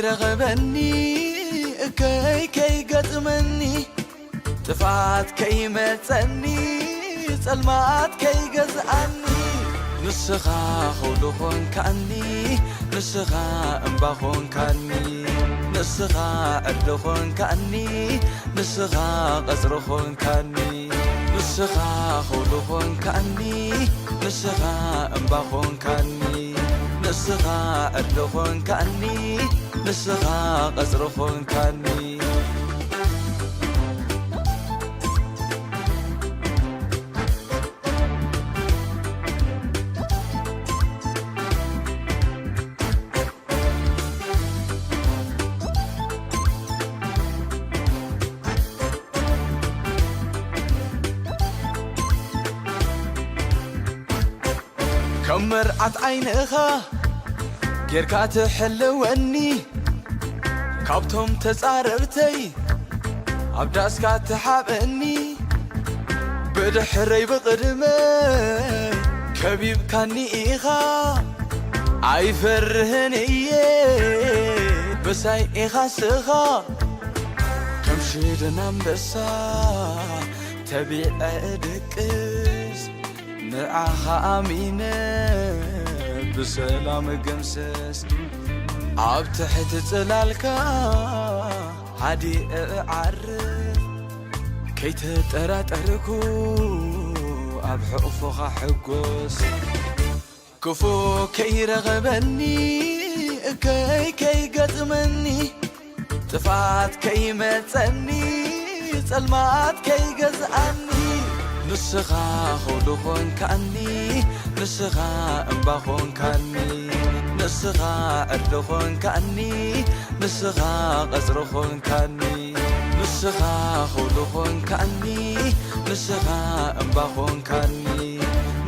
رغبني كي قدمني تفعت كي متني سلمات كي جزعني نسخة خلقون كأني نسخة أنبخون كأني نسخة أردخون كأني نسخة قزرخون كأني نسخة خلقون كأني نسخة أنبخون كأني نسخة أردخون كأني نسخة قزرخون كأني كمرعت عينها جيركا تحلوني كابتم تزاررتي عبداسكا تحابني بدحري بقدمي كبيب كاني إيغا عيفرهني بساي إيغا سغا كمشيدنا مبسا تبيع أدكز نعاها أمينة بسلام قمسس عب تحت تلالكا عادي أعرف كي تتراتركو أب حقفوخا حقوس كفو كي رغبني كي قدمني تفات كي متني سلمات كي قزعني نسخة خلقون كأني نسخة أنبخون كأني نسخة أردخون كأني نسخة قزرخون كأني نسخة خلقون كأني نسخة أنبخون كأني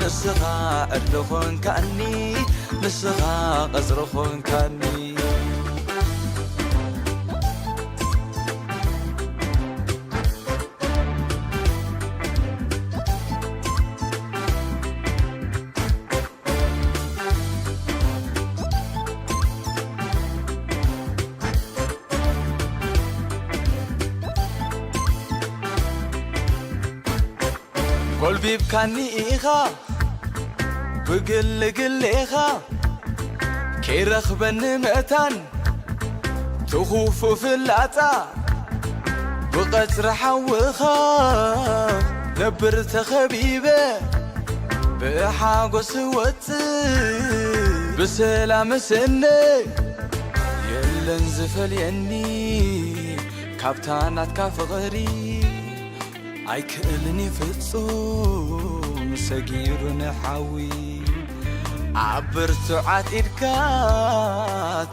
نسخة أردخون كأني نسخة قزرخون كأني قلبي بكاني إيغا بقل قليغا كي رخبن مأتان تخوف في اللاتا بقتر حوخا نبرت خبيبة بحاقو سوت بسلام سنة يلن زفل يني كابتانات كافغري أيكلني فتصوم سجير نحوي عبرت عتيركا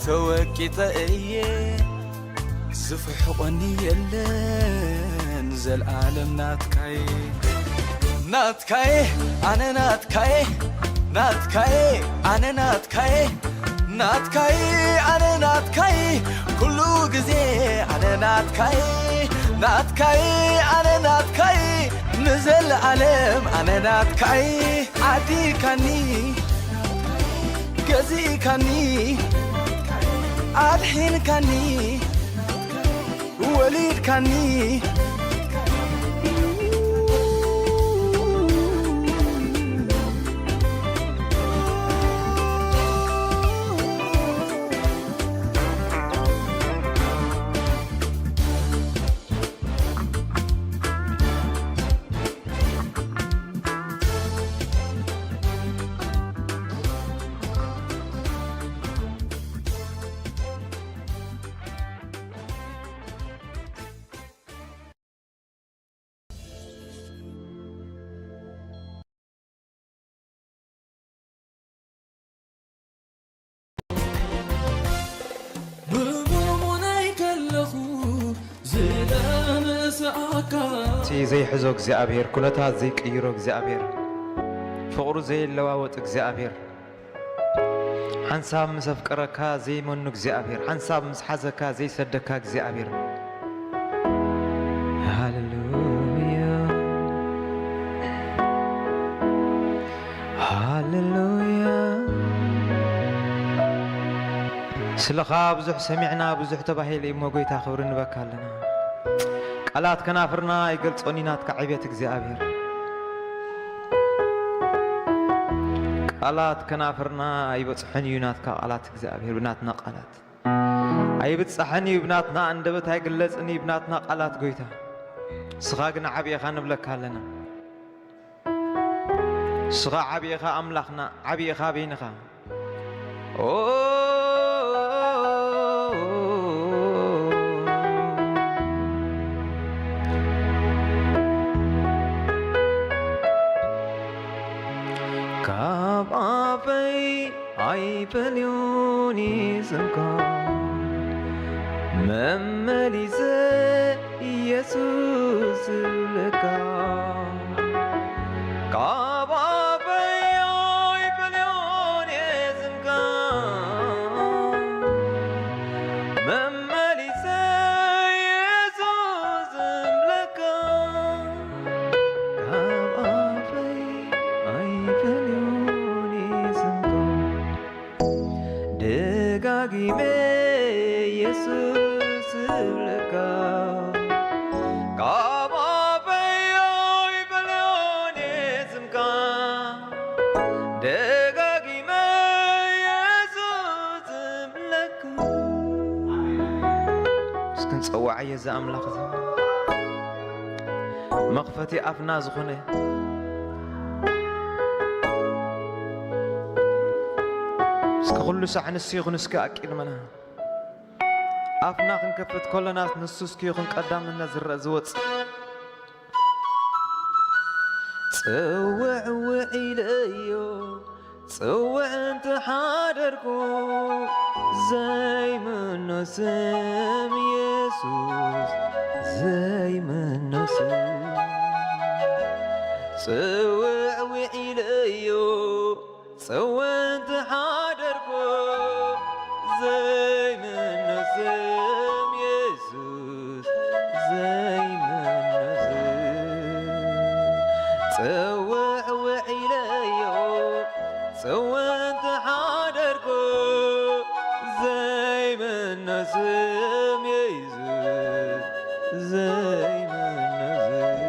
توكيت إيه زفح قني يلن زل عالم ناتكاي ناتكاي أنا ناتكاي ناتكاي أنا ناتكاي ناتكاي أنا ناتكاي كله جزء أنا ناتكاي ناتكاي أنا ناتكاي نزل علم أنا ناتكاي عادي كاني جزي كاني الحين كاني وليد كاني تي زي حزو እግዚአብሔር ኩነታት زي ቀይሮ እግዚአብሔር ፍቅሩ زي ለዋወጥ እግዚአብሔር حنساب مسفقرك زي منو እግዚአብሔር حنساب مسحزك زي سدك እግዚአብሔር هاليلويا هاليلويا سلخا بزح سمعنا بزح تباهيل إمو قويتا خبر نبكى لنا قالات كنافرنا يقلت قنينات كعبيتك زي أبير قالات كنافرنا يبتصحني يونات كقالاتك زي أبير بناتنا قالات يبتصحني بناتنا عندبت هاي قلت أني بناتنا قالات قويتا سخاقنا عبيخا نبلكى لنا سخا عبيخا أملاخنا عبيخا بينخا كابابي عيبليوني زنكا مملي زي يسوس لكا كابابي عيبليوني زنكا مملي زي يسوس لكا كابابي عيبليوني زنكا دقاقي يسوس لكا كابابي عيبليوني زنكا دقاقي يسوس لكا سكن صوعي يا أملاك مغفتي أفنا زخنه كل ساعة نسيغ نسكا أكيد منها أفنا خنكفت كل ناس نسوسكي خنك قدام الناس الرزوت تسوع وعيليو تسوع انت حادركو زي من نسم يسوس زي من نسم تسوع وعيليو تسوع انت حادركو زي من نسم يسوس زي من نسم تسوع وعيليو تسوع انت حادركو زي من نسم يسوس زي من نسم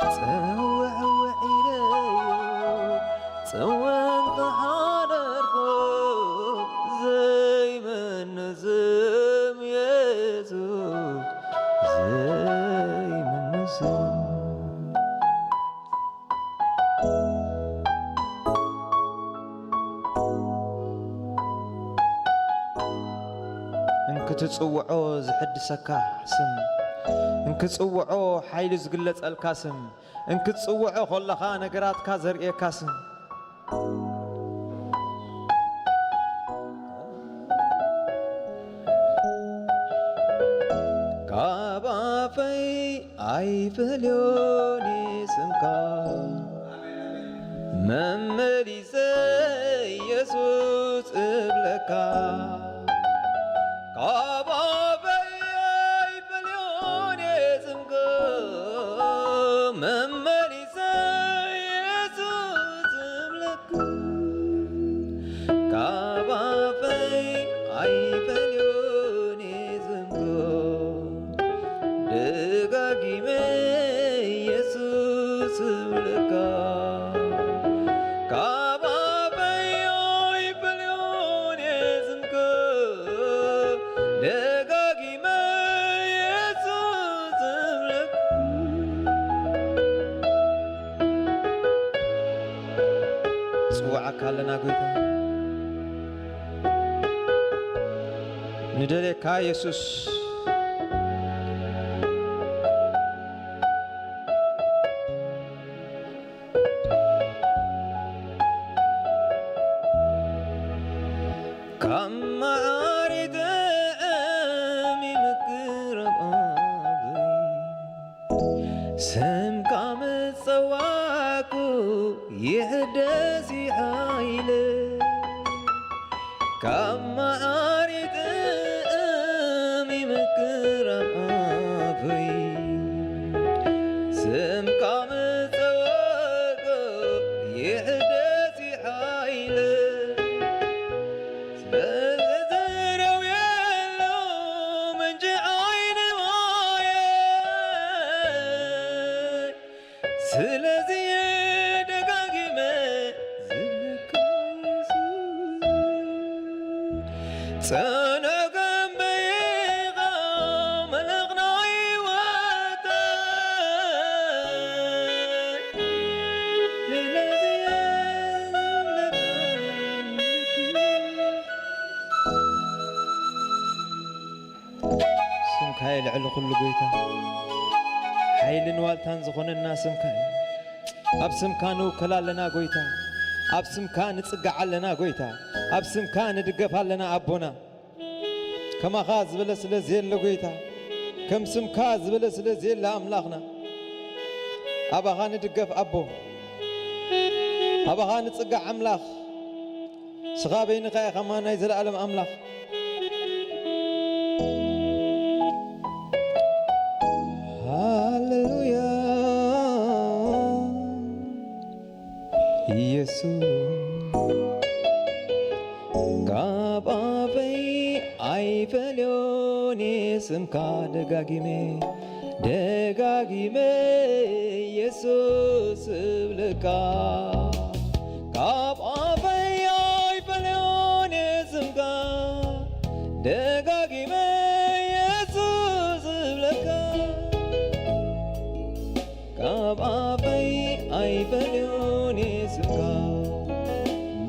تسوع وعيليو تسوع انت حادركو زي من نسم يسوع زي من نسم انك تتصوعو زحدسك سم انك تصوعو حيل زقلت الكاسم انك تصوعو خلخا نقراتك زرقيا كاسم كابافي عيفليوني سمكا مملي زي يسوس ابلكا كابافي عيفليوني سمكا مملي زي يسوس ابلكا كابافي عيفليوني سمكا دقاقي يسوس لكا كابابي عيبليوني زنكا دقاقي يسوس لكا صوعك هلنا قويتا ندريك يسوس كم عارض أمي مكرم أبي سم كم سواكو يهدسي عايلة كم عارض أمي مكرم أبي سم كم سواكو يهدسي عايلة سنقم بيغا ملغناي سمك هاي العلو كل قويتا حيل والتان زخوننا سمك أب سمكانو كلالنا قويتا أب سمكان نتسقع لنا قويتا أب سمكان ندقف لنا أبونا كما خاز بلس لزيل لقويتا كم سمكاز بلس لزيل لأملاخنا أبا خان ندقف أبو أبا خان نتسقع أملاخ سغابين قايا خمانا يزل ألم أملاخ هاللويا يسوع كابابي አይፈሎኔ ስምካ ደጋጊሜ ኢየሱስ ብልካ ካብአፈይ አይፈሎኔ ስምካ ደጋጊሜ ኢየሱስ ብልካ ካብአፈይ አይፈሎኔ ስምካ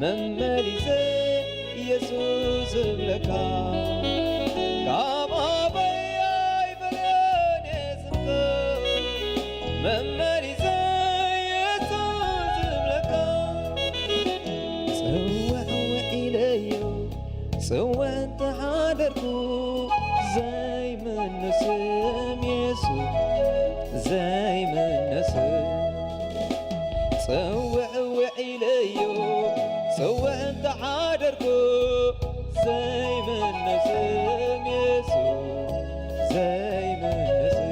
መመሊሴ ኢየሱስ ብልካ መመሪዘ ኢየሱስ ብለካ ጽውዕ ኢለዮ ጽውዕ ተሓደርኩ ዘይምንስም ኢየሱስ ዘይምንስም ጽውዕ ኢለዮ ጽውዕ ተሓደርኩ ዘይምንስም ኢየሱስ ዘይምንስም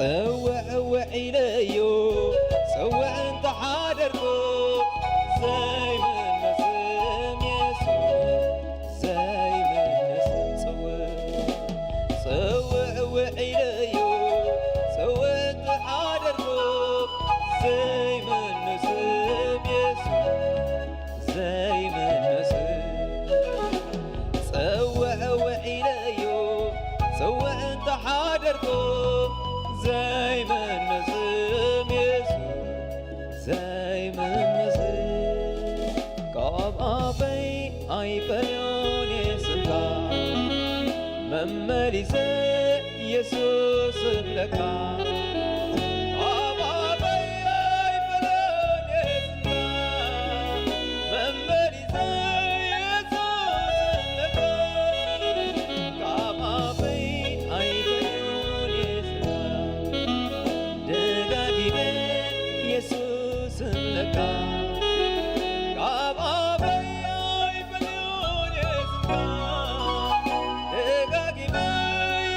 صوع وعليو صوع انت حاضركو زي ما النسم يسوع زي ما النسم صوع وعليو صوع انت حاضركو زي ما النسم يسوع زي ما النسم صوع وعليو صوع انت حاضركو زي ما النسم يسوع زي ما النسم كابابي አይፈሎኔ ስምካ መመሊሴ ኢየሱስ ብለካ ካባበይ አይፈሎኔ ስምካ መመሊሴ ኢየሱስ ብለካ ካባበይ አይፈሎኔ ኢየሱስ ብለካ ካብአበይ አይፈሎኔ ስምካ ደጋጊመ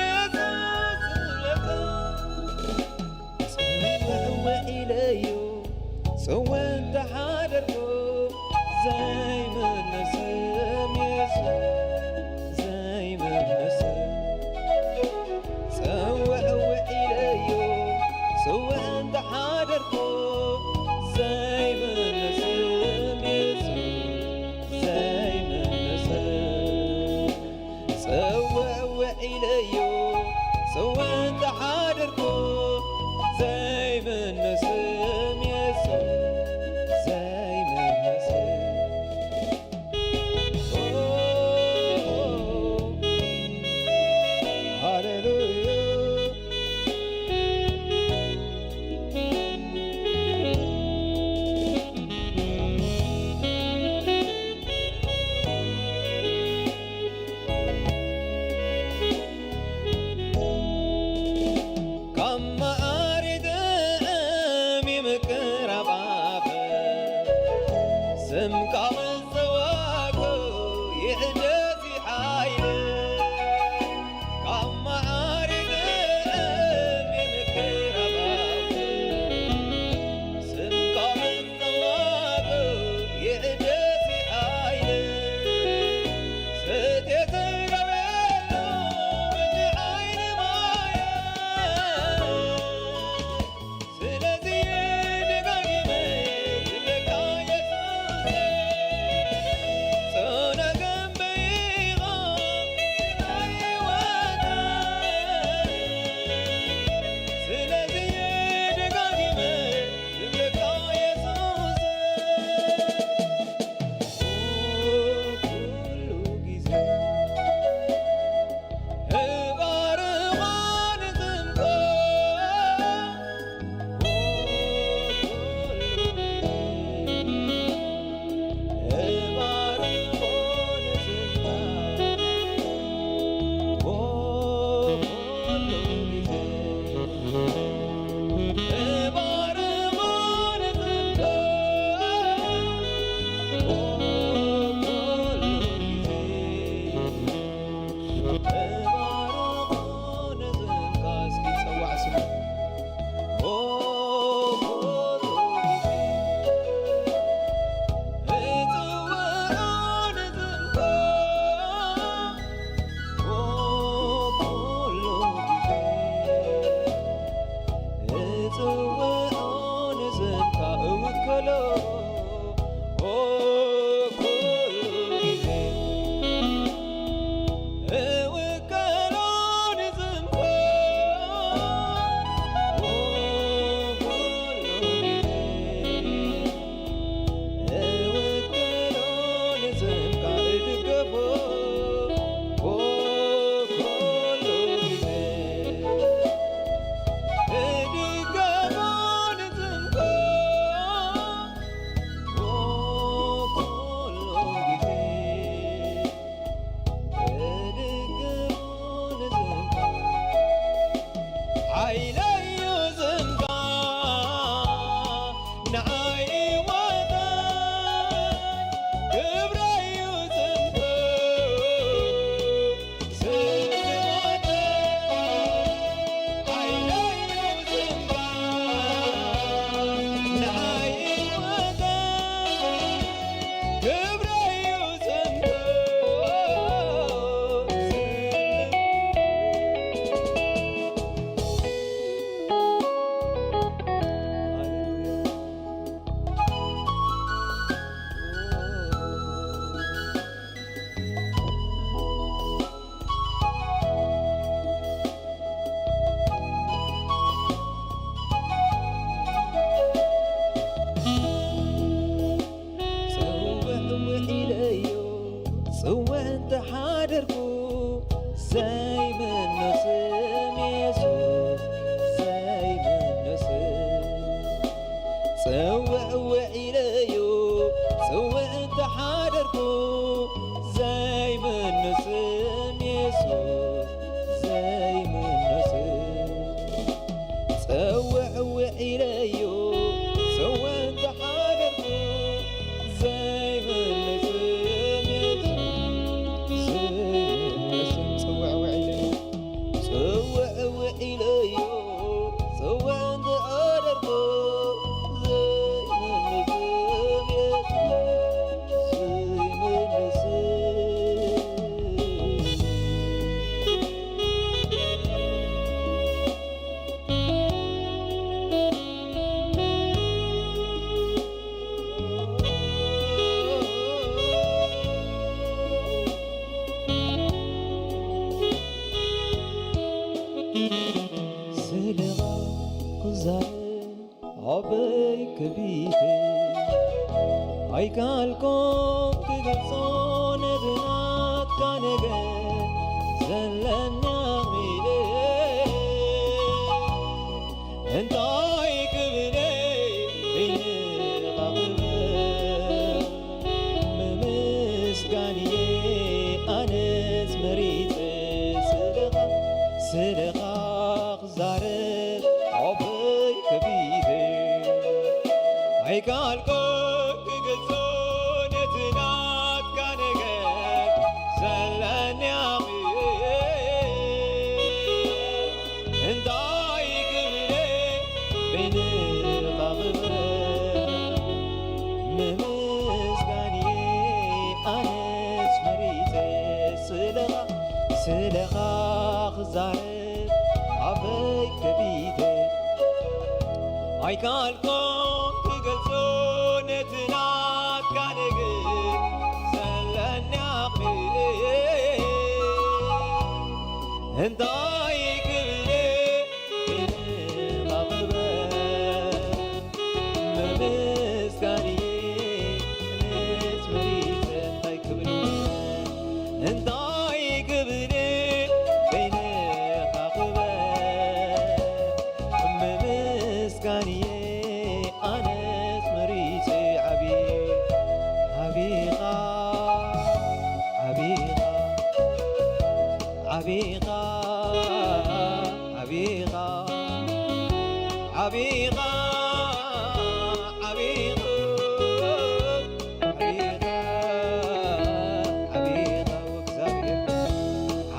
ኢየሱስ ብለካ ጽውዕ ኢለዮ ጽውዕ ተሓደርኩ ዘይምንስም ኢየሱስ ዘይምንስም ጽውዕ ኢለዮ ጽውዕ ተሓደርኩ زي ما النسم يسوع زي ما النسم صوع وإليو صوع انت حاضركو زي ما النسم يسوع زي ما النسم هاليلويا كم أريد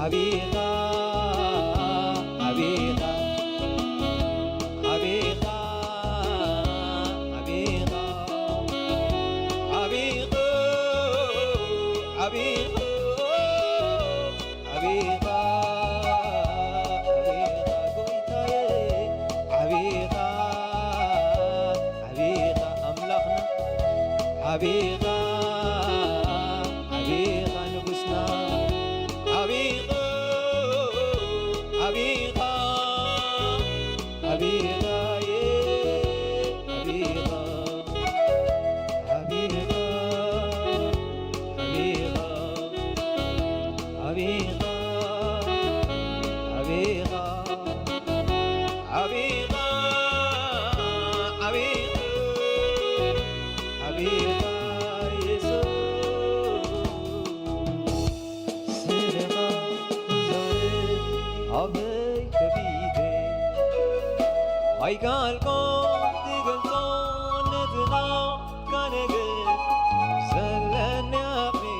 عبيقة عبيقة عبيقة عبيقة عبيقة عبيقة عبيقة عبيقة عبيقة أملاخنا عبيقة عبيقة نقصنا عبيقة عبيقة عبيقة عبيقة عبيقة عبيقة عبيقة عبيقة عبيقة عبيقة عبيقة يسوع سلمى زارت عبيك بيدي هاي قال قد قلتون نتنا كان قد سلني أخي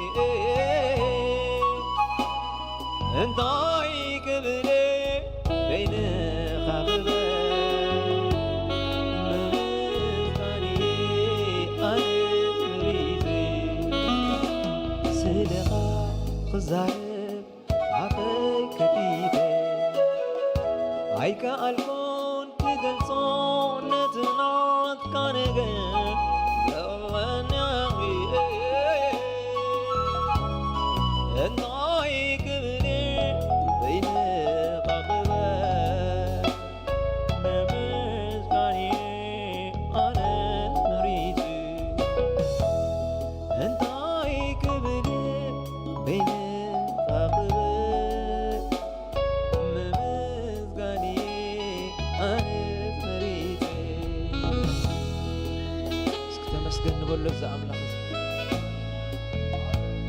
انت هاي قبلي بين خاخبه زعب عفاك بيدي هيك الكون تقلصون نتنات كان قد لون يغي النايك بني بين قاقبة ممزقاني أنا مريدي النايك بني بين نقول له زعمنا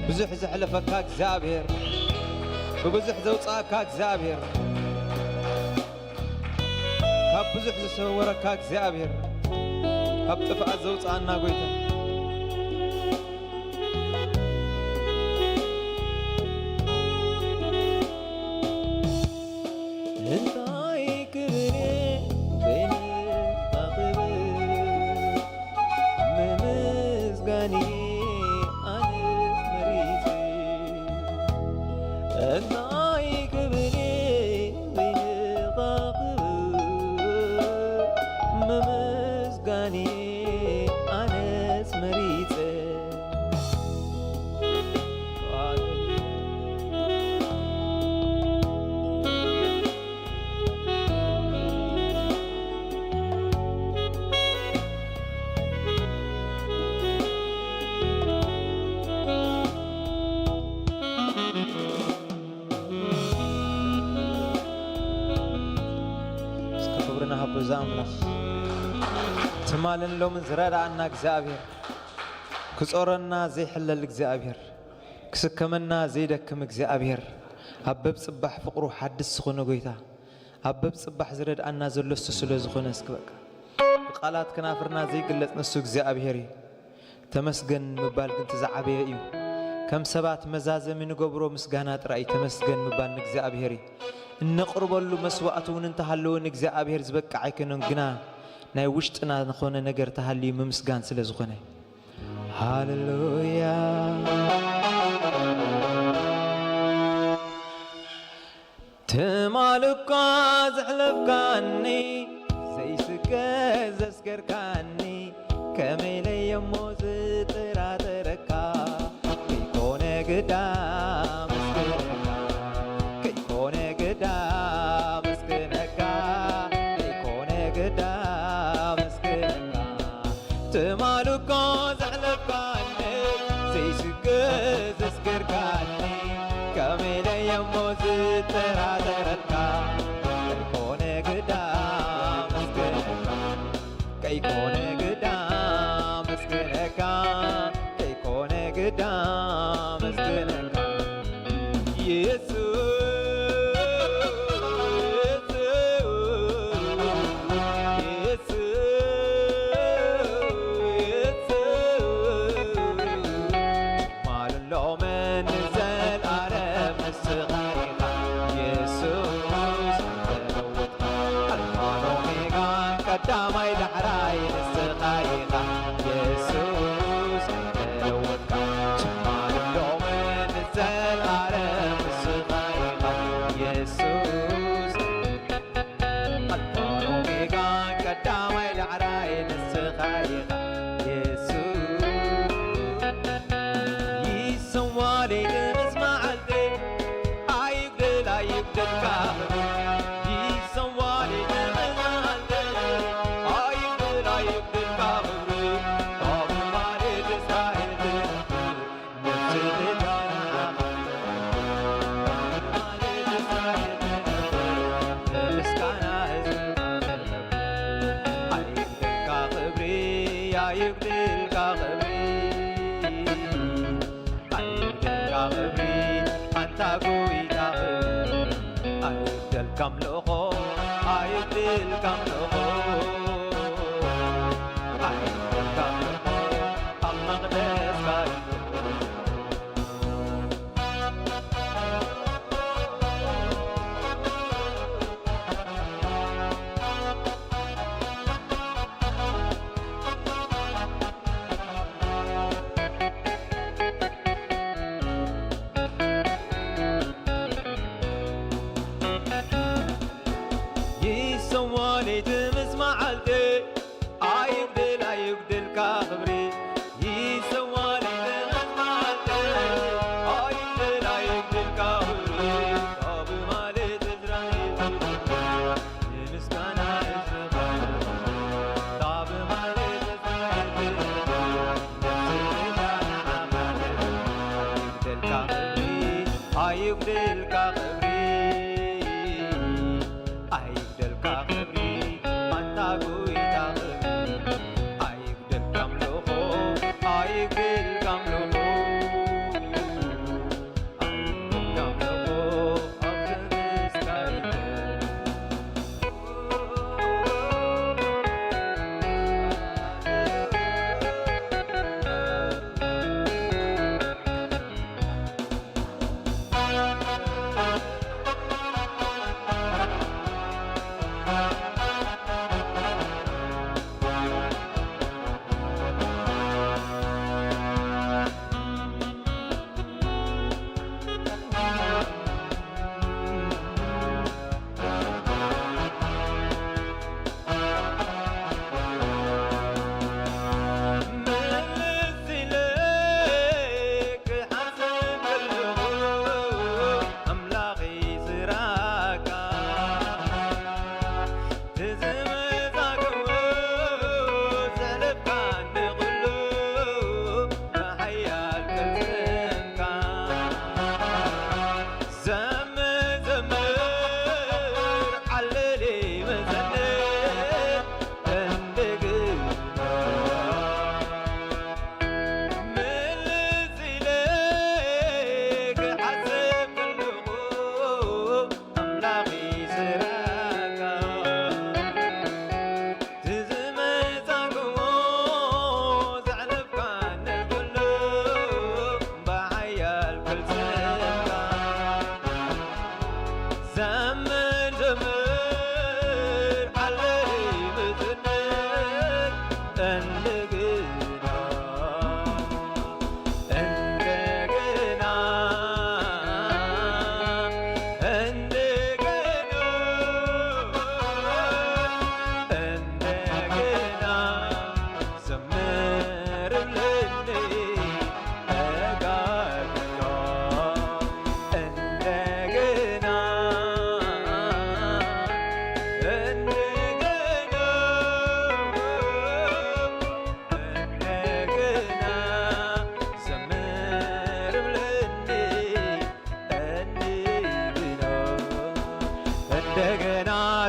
بزح زحلفك اكزابير وبزح زوصاك اكزابير كاب بزح زسورك اكزابير كاب طفا زوصانا غويتا زاملخ تمالن لو من زرارنا እግዚአብሔር كصورنا زي حلل እግዚአብሔር كسكمنا زي دكم እግዚአብሔር አበብ ጽባሕ ፍቅሩ حدث ዝኾነ ጎይታ አበብ ጽባሕ ዝረድ አና ዘለሱ ስለ ዝኾነ እስከበቃ ቃላት ከናፍርና زي ግለጽ ነሱ እግዚአብሔር ተመስገን ምባል ግን ተዛዓበየ እዩ ከም ሰባት መዛዘም ንገብሮ ምስጋና ጥራይ ተመስገን ምባል እግዚአብሔር እንقربሉ መስዋዕቱን እንተሃለውን እግዚአብሔር ዝበቃ አይከነን ግና ናይ ውሽጥና ነኾነ ነገር ተሃልዩ ምስጋን ስለ ዝኾነ ሃሌሉያ ተማልኳ ዘሕለፍካኒ ዘይስገዝ ዘስገርካኒ ከመይለይ የሞዝ ጥራጥረካ ከይኮነ ግዳም تمالكو زحلفكاني سيسكز اسكركاني كامل يموز ترادرتكا كيكوني قدام اسكركا كيكوني قدام اسكركا كيكوني قدام اسكركا يسوع من نزل عرب الصغيرة يبدلك يسوالي تمزالك يبدل يبدلك طاب مالي تسعيد نفسي تجانا مالي تسعيد مسكانا يبدلك خبري يا يبدلك خبري خبري أنت قوي خبري أيدل كم لغو أيدل كم لغو أيدل كم لغو المقدس خايف يسوالي تمس معلتي أيبدل أيبدل كخبري يسوالي تمس معلتي أيبدل أيبدل كخبري طاب مالي تزرعي مسكانا إزغال طاب مالي تزرعي نفسي عمل أيبدل كخبري أيبدل كخبري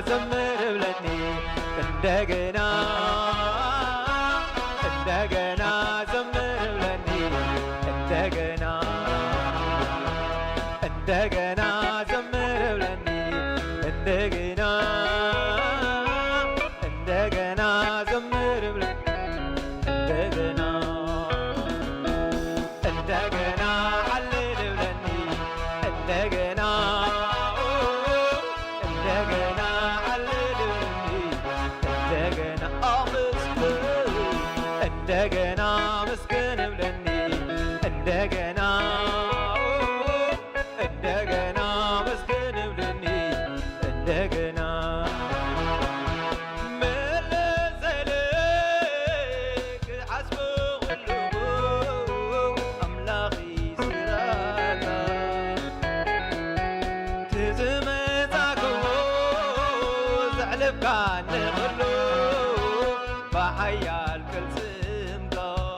ዘምር ብለኒ እንደገና እንደገና ዘምር ብለኒ እንደገና እንደገና ዘምር ብለኒ እንደገና እንደገና ዘምር ብለኒ እንደገና እንደገና አልል ብለኒ እንደገና እንደገና እንደገና መስገን ብለኒ እንደገና እንደገና መስገን ብለኒ እንደገና መለዘለክ ዓስቦ ኸለኹ ኣምላኺ ስራሕካ زعلبك نغلو بحيال كل سمكا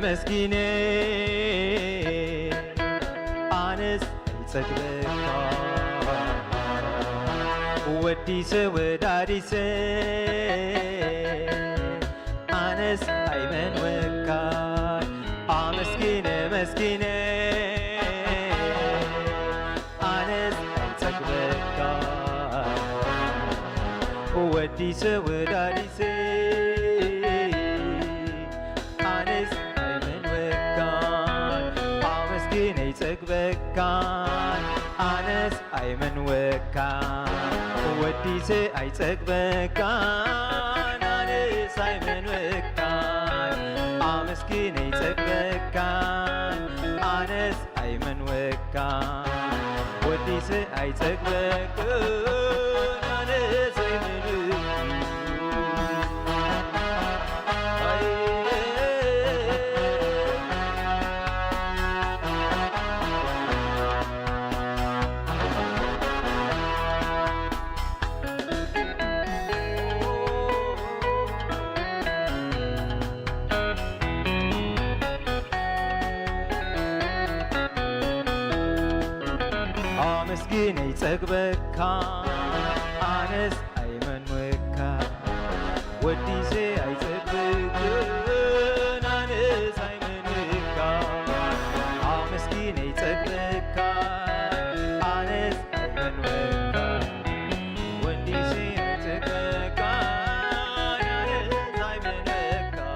مسكينة أنس يتسكبك وديسة وداريسة أنس أيمن وكاي مسكينة مسكينة أنس يتسكبك وديسة وداريسة يتسكبكان أنس أيمن وكان وديسة يتسكبكان أنس أيمن وكان مسكين يتسكبكان أنس أيمن وكان وديسة يتسكبكان أنس أيمن مسكين يتسكبكان أنس أيمن وكان وديسة يتسكبكان أنس أيمن وكان مسكين يتسكبكان أنس أيمن وكان وديسة يتسكبكان أنس أيمن وكان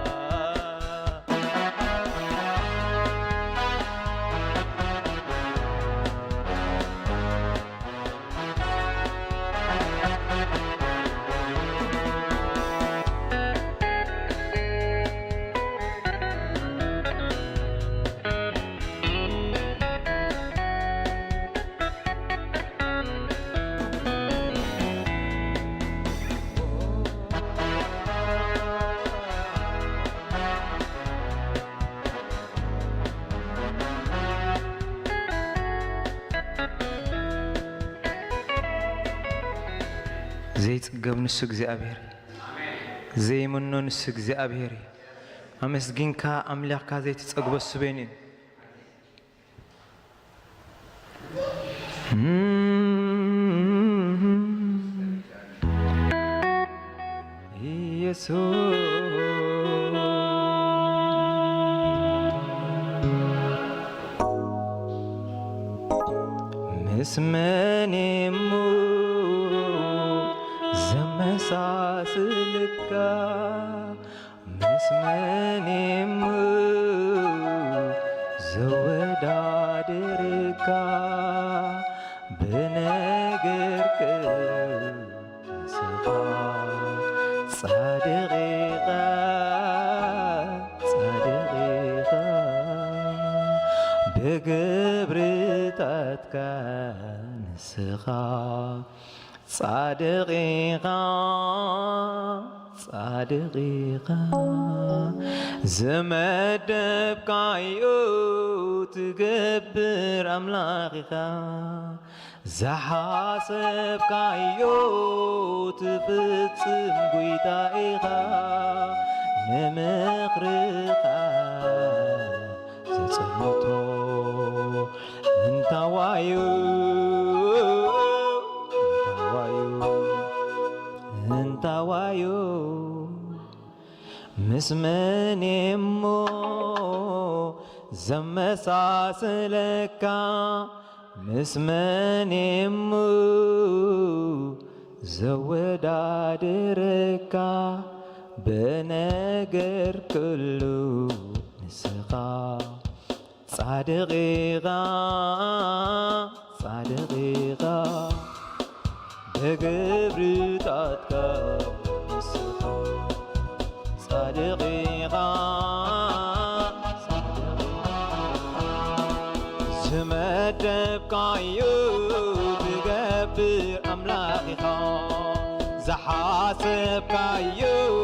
ዘይጽገብ ንሱ እግዚአብሔር ዘይምኖ ንሱ እግዚአብሔር አመስግንካ አምላክካ ዘይትጸግቦ ስበኒ مسمنيمو زمساسلكا مسمنيمو زودادركا بنغرك سخا صادقيقا صادقيقا بقبرتاتك نسخا صادقيقا صادقيقا زمدبك عيوت تقبر أملاقيقا زحاسبك عيوت تفتم قويتايقا نمقرقا زتصلوتو انت وايو انت وايو مسمنيمو زمساسلكا مسمنيمو زودادركا بنغر كلو نسخا صادقيقا صادقيقا بقبرتاتك نسخا صادقيقا زمدبك عيوب بقبر أملاقيقا زحاسبك عيوب